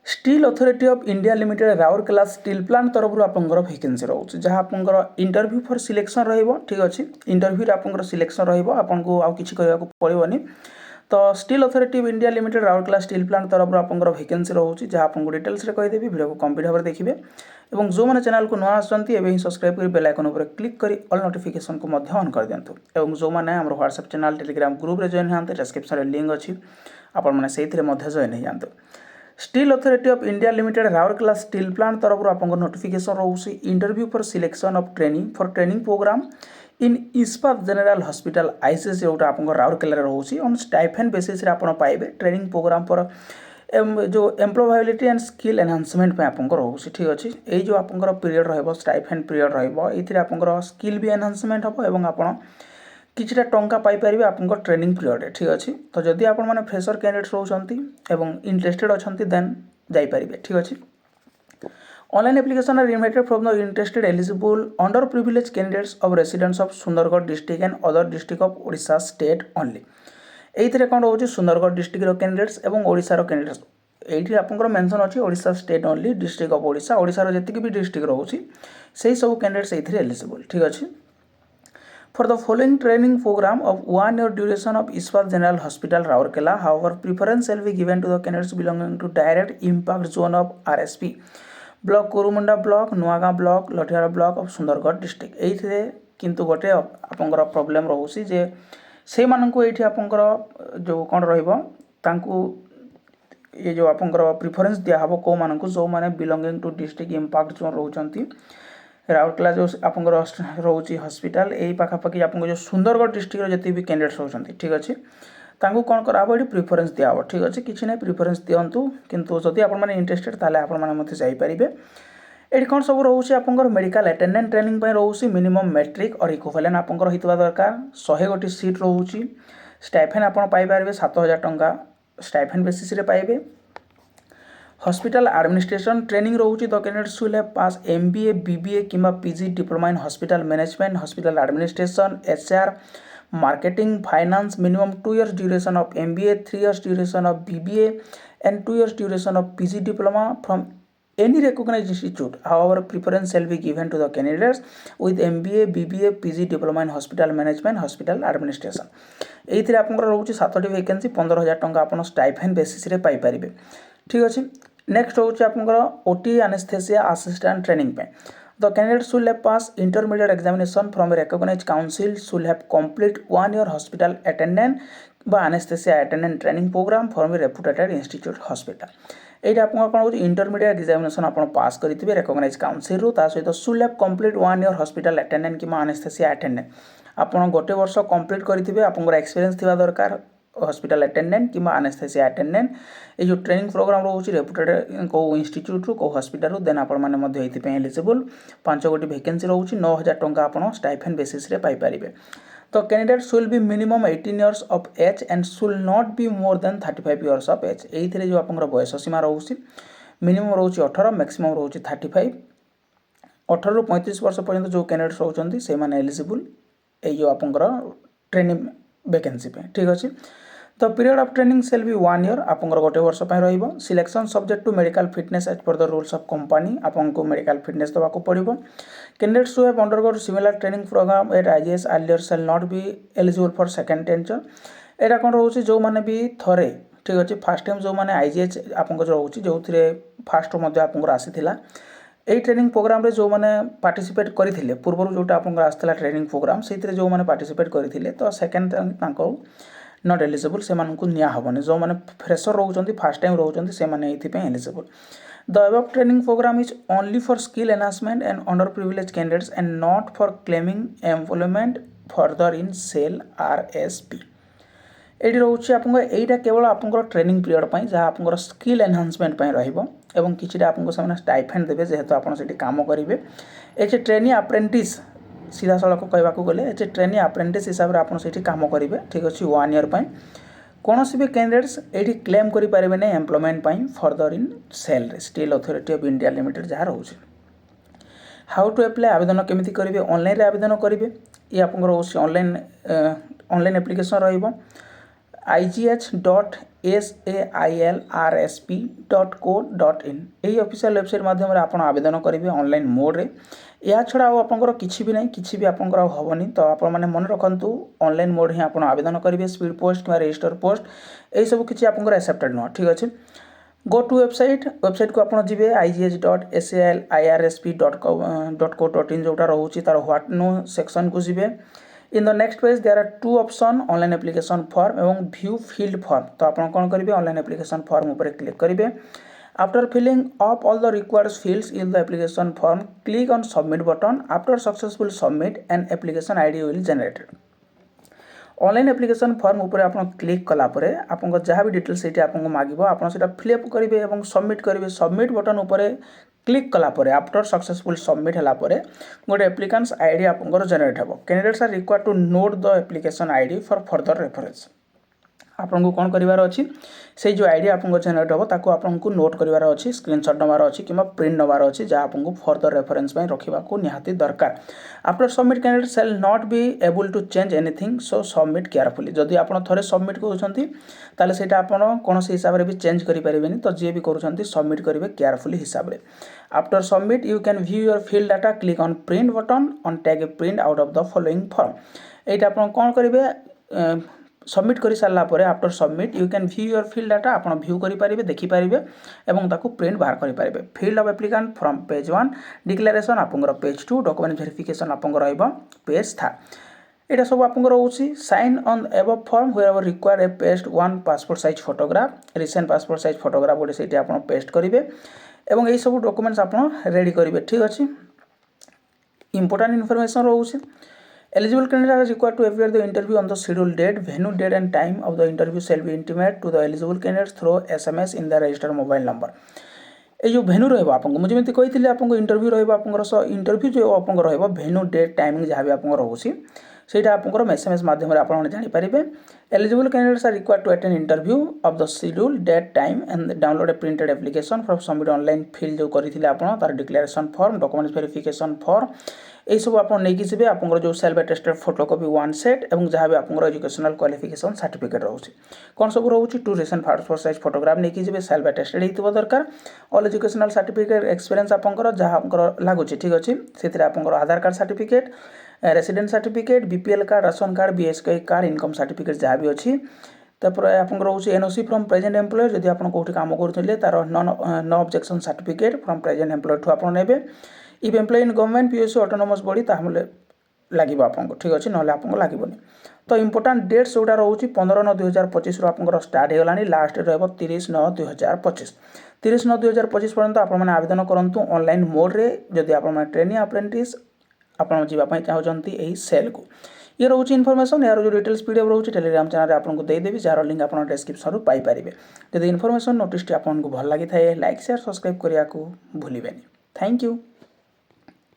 Steel authority of India limited Rourkela steel plant तरफ आपंकर vacancy रोचे जहाँ आपंकर इंटरव्यू फॉर सिलेक्शन रहिबो ठीक अच्छे इंटरव्यू आपंकर सिलेक्शन रहिबो आपनको आउ किछि करबाको पड़िबोनी तो steel authority of India limited Rourkela steel plant तरफ आपंकर वैकेंसी रोचे जहाँ आपको डिटेल्स रे कहिदेबी वीडियो को कंप्लीट भाव देखिए और जो मैंने चैनल को नुआ आसुँच एवं सब्सक्राइब कर बेल आइकन पर क्लिक कर ऑल नोटिफिकेशन को ऑन कर दिंतु और जो मैंने आम व्हाट्सएप चैनल टेलीग्राम ग्रुप रे जॉइन हाँ डिस्क्रिप्शन में लिंक अच्छी आपने से जॉइन हो जातु steel authority of India limited Rourkela steel plant तरफ आपको नोटिफिकेशन रोचे interview for selection of training programme in Ispat general hospital ICS जोटा आपको राउरकेला रोचे ऑन स्टाइफेंड बेसिस आप पाइबे ट्रेनिंग प्रोग्राम फॉर जो एम्प्लॉयबिलिटी एंड स्किल एनहांसमेंट पे आपको रोचे ठीक अच्छे ये जो आपंकर पीरियड रहिबो स्टाइफेंड पीरियड रहिबो एथिरे आपंकर स्किल भी एनहांसमेंट हम एवं आपण किछिटा टंका पाई परिबे आपंकर ट्रेनिंग पीरियड ठीक अच्छे तो जदि आपण माने फ्रेशर कैंडिडेट्स रोचंती एवं इंटरेस्टेड अछंती देन जाई परिबे ठीक अच्छे online application are invited from the interested eligible under privilege candidates of residents of Sundargarh district and other district of Odisha state only ये कौन रोचे सुंदरगढ़ डिस्ट्रिक्ट कैंडिडेट्स और ओडिशार कैंडिडेट्स ये आपंकर मेंशन अच्छी Odisha state only district of Odisha ओडिशार जी भी डिस्ट्रिक्ट रोचे से सब कैंडिडेट्स ये एलिजिबल ठीक अच्छे for the following training programme of 1 year duration of Ispat general hospital Rourkela however preference shall be given to the candidates belonging to direct impact zone of RSP block Kuarmunda block Nuagaon block Lathiar block of Sundargarh district ये किंतु गोटे आपंकर problem रोचे जे से मानक ये आपंकर जो कौन रु ये जो आपंकर प्रिफरेन्स दिहब कौ मानक जो मैंने belonging to district impact zone रोचंती राउरकेला जो आपंकर रोचे हॉस्पिटल यही पाखापाखि आपको जो सुंदरगढ़ डिस्ट्रिक्ट जिते भी कैंडिडेट्स रोचंती ठीक अच्छे तांको कौन कराबो ये प्रिफरेन्स दिहब ठीक अच्छे किसी ना प्रिफरेन्स दिंतु किंतु जदि आपण इंटरेस्टेड ताले आपण माने जाइपारे ये कौन सब रोचे आपंकर मेडिकल अटेंडेंट ट्रेनिंग रोचे मिनिमम मैट्रिक और इक्विवेलेंट आपंकर होइतबा दरकार 100 गोटी सीट रोचे स्टाइफेंड आप पाइपर 7,000 टंका स्टाइफेंड बेसिस रे पाइबे हॉस्पिटल एडमिनिस्ट्रेशन ट्रेनिंग रोचे the candidates will have pass MBA BBA किंबा PG diploma in hospital management hospital administration HR marketing finance minimum 2 years duration of MBA 3 years duration of BBA and 2 years duration of PG diploma from any recognized institute. However, preference shall be given to the candidates with MBA, BBA, PG diploma in hospital management, hospital administration. ये आपंकर रोचे 7टी vacancy 15,000 टंका आपन stipend basis रे पाई परिबे ठीक अच्छे नेक्स्ट रोचे आपंकर ओटी एनेस्थेसिया असिस्टेंट ट्रेनिंग पे the candidates will have pass intermediate examination from a recognised council should have complete 1 year hospital attendant बा anaesthesia attendant training programme from a reputed institute hospital ये आपको कौन हो intermediate examination आप पास करेंगे recognised council सहित should have complete 1 year hospital attendant कि एनेस्थेसिया अटेंडेंट आप गोटे वर्ष कंप्लीट करेंगे आपंकर एक्सपीरियंस थी दरकार हॉस्पिटल अटेंडेंट कि एनेस्थेसिया अटेंडेंट ये जो ट्रेनिंग प्रोग्राम रोचे रेपुटेड कौ इंस्टीट्यूट रू कौ हॉस्पिटल देन आपने एलिजिबल 5 गोटी वैकेंसी रोचे 9,000 टंका आप स्टाइफेंड बेसिस रे पाई परिबे तो candidates will be minimum 18 years of age and should not be more than 35 years of age ये जो आप बयस सीमा रोचे मिनिमम रोचे 18 मैक्सिमम रोचे 35 18 ରୁ 35 वर्ष पर्यंत जो कैंडिडेट्स रोचंती से माने एलिजिबल ये जो आपंकर ट्रेनिंग वैकेंसी पे ठीक अच्छे तो period of training shall be 1 year आपंकर गोटे वर्ष रहिबो selection subject to medical fitness as per the rules of company आपको मेडिकल फिटनेस देवाक पड़ो candidates who have undergone similar training programme at IGS earlier shall not be eligible for second tenure एटा कौन रोचे जो मैंने भी थरे ठीक अच्छे फास्ट टाइम जो मैंने आईजीएच आपको रोचे जो फास्ट आपको आसीला यही ट्रेनिंग प्रोग्राम रे जो मैंने पार्टिसिपेट करते पूर्व जोटा आप आसाला ट्रेनिंग प्रोग्राम से जो मैंने पार्टिसिपेट करते तो सेकेंड नॉट एलिजिबल से निहबनी जो मैंने फ्रेशर रोचे फास्ट टाइम रोचे से eligible the above training programme is only for skill enhancement and under privilege candidates and not for claiming employment further in SAIL RSP ये रोचे आपटा केवल आप ट्रेनिंग पीरियड पर जहाँ आप स्किल एनहांसमेंट रही किसी आपको स्टाइफेंड देवे जेहेतु आप कम करेंगे एच ट्रेनी अप्रेंटिस सीधा सड़क कहवाक गले एच ट्रेनी अप्रेंटिस हिसाब से आप कम करेंगे ठीक अच्छे 1 year पर कौन भी कैंडिडेट्स ये क्लेम करें employment further in SAIL Steel authority of India Limited जहाँ रोचे हाउ टू अप्लाई आवेदन केमी करेंगे ऑनलाइन आवेदन करेंगे ये आप ऑनलाइन एप्लिकेशन igh.sailrsp.co.in यही ऑफिशियल वेबसाइट माध्यम आप आवेदन करेंगे ऑनलाइन मोड रे। या छड़ा आपंकर किसी भी नहीं किसी भी आपंकर हेनी तो आप मन रखु ऑनलाइन मोड ही आप आवेदन करेंगे स्पीड पोस्ट कि रजिस्टर पोस्ट यही सब किसी आपंकर एक्सेप्टेड नुह ठीक अच्छे। गो टू वेबसाइट को आप जी igh.sailrsp.co.in जोटा रोचे तार व्हाट नो सेक्शन को जी। In the next page there are two option online application form एवं व्यू फील्ड फॉर्म तो आप कौन करेंगे ऑनलाइन एप्लिकेशन फॉर्म ऊपर क्लिक करेंगे। After filling up all the required fields in the application form click on submit button. After successful submit an application ID will generated. Online application form ऊपर आप click कलापर आप जहाँ भी details ये आपको मांगो आप फिलअप करेंगे और सबमिट करेंगे। सबमिट बटन ऊपर क्लिक कलापर आफ्टर सक्सेसफुल सबमिट है गोटे एप्लिकेंट्स आईडी आपको जनरेट हो। Candidates are required to note the application ID for further reference. आपको कौन करार अच्छी से जो आईडी आपको जनरेट हो ताको आपको नोट करार अच्छी स्क्रीनशॉट नवार अच्छी कि प्रिंट नवार अच्छी जहाँ आपको फर्दर रेफरेंस रखा निहाती दरकार। After submit candidate shall not be able to change anything so submit carefully. जदि आप थे सबमिट करें से कौन हिसाब से भी चेंज करें तो जी भी कर सबमिट करेंगे केयरफुली हिसाब से। After submit you can view your filled data click on print button on tag print out of the following form. ये आप कौन करेंगे सबमिट कर सारापर after submit you can view your filled data आप व्यू करेंगे देखिपारे और प्रिंट बाहर करेंगे। Field of applicant from page 1 declaration आपंकर पेज 2 डॉक्यूमेंट वेरिफिकेशन आपंकर पेज 3 यहाँ सब आपको रोचे। Sign on above form wherever require a paste 1 passport size photograph recent passport size photograph गोटे से आप पेस्ट करेंगे और यही सब डॉक्यूमेंट्स आप रेडी करेंगे ठीक अच्छे। इंपोर्टेंट इनफॉरमेशन रोचे। Eligible candidates are required to appear the interview on the scheduled date. Venue, date and time of the interview shall be intimated to the eligible candidates through SMS in the registered mobile number. ये जो venue रहा आपको मुझे कही आपको interview रहा interview जो आपको रहा भेन्यू डेट टाइमिंग जहाँ भी आपको रोचे ସେଇଟା ଆପଣଙ୍କର एसएमएस माध्यम आपने जानीपारे। Eligible candidates are required to attend interview of the schedule date time and download a printed application from submit online fill जो करते आपड़ तार declaration form document verification form यही सब आप नहीं जी आप जो सेल्फ अटेस्टेड फोटोकॉपी 1 सेट और जहाँ भी आपको एजुकेशनल क्वालिफिकेशन सर्टिफिकेट रोचे कौन सब रोचे 2 रिसेंट पासपोर्ट साइज फोटोग्राफ नहीं जी सेल्फ अटेस्टेड होता दरकार। ऑल एजुकेशनल सर्टिफिकेट एक्सपीरियंस आपंकर जहाँ लगुच ठीक अच्छे से आपंकर Aadhaar card certificate resident certificate BPL card ration card BSK card income certificate जहाँ भी अच्छी तापर आपको रोचे एनओसी फ्रॉम प्रेजेंट एम्प्लॉयर जब आप कौटी काम करुले तार no objection certificate from present employer ठू आप ने if employ in government PSC autonomous body ताहले लगे आपको ठीक अच्छे ना आपको लगभग। तो इंपोर्टेंट डेट्स जोटा रोचे 15/9/2025 आपको स्टार्ट होगा लास्ट रहा 30/9/2025 30/9/2025 पर्यंत आपने आवेदन करूँ ऑनलाइन मोड रे जदि आप ट्रेनिंग अप्रेंटिस आपड़ जावाई चाहते यही सेल को। ये रोचे इनफॉरमेशन यार जो डिटेल्स पीडीएफ रोचे टेलीग्राम चैनल आपको देदेवी जार लिंक आप डिस्क्रिप्शन पाइपर। जब इनफॉरमेशन नोटिस आपको भल लगी था लाइक शेयर सब्सक्राइब करने को भूलें। Thank you.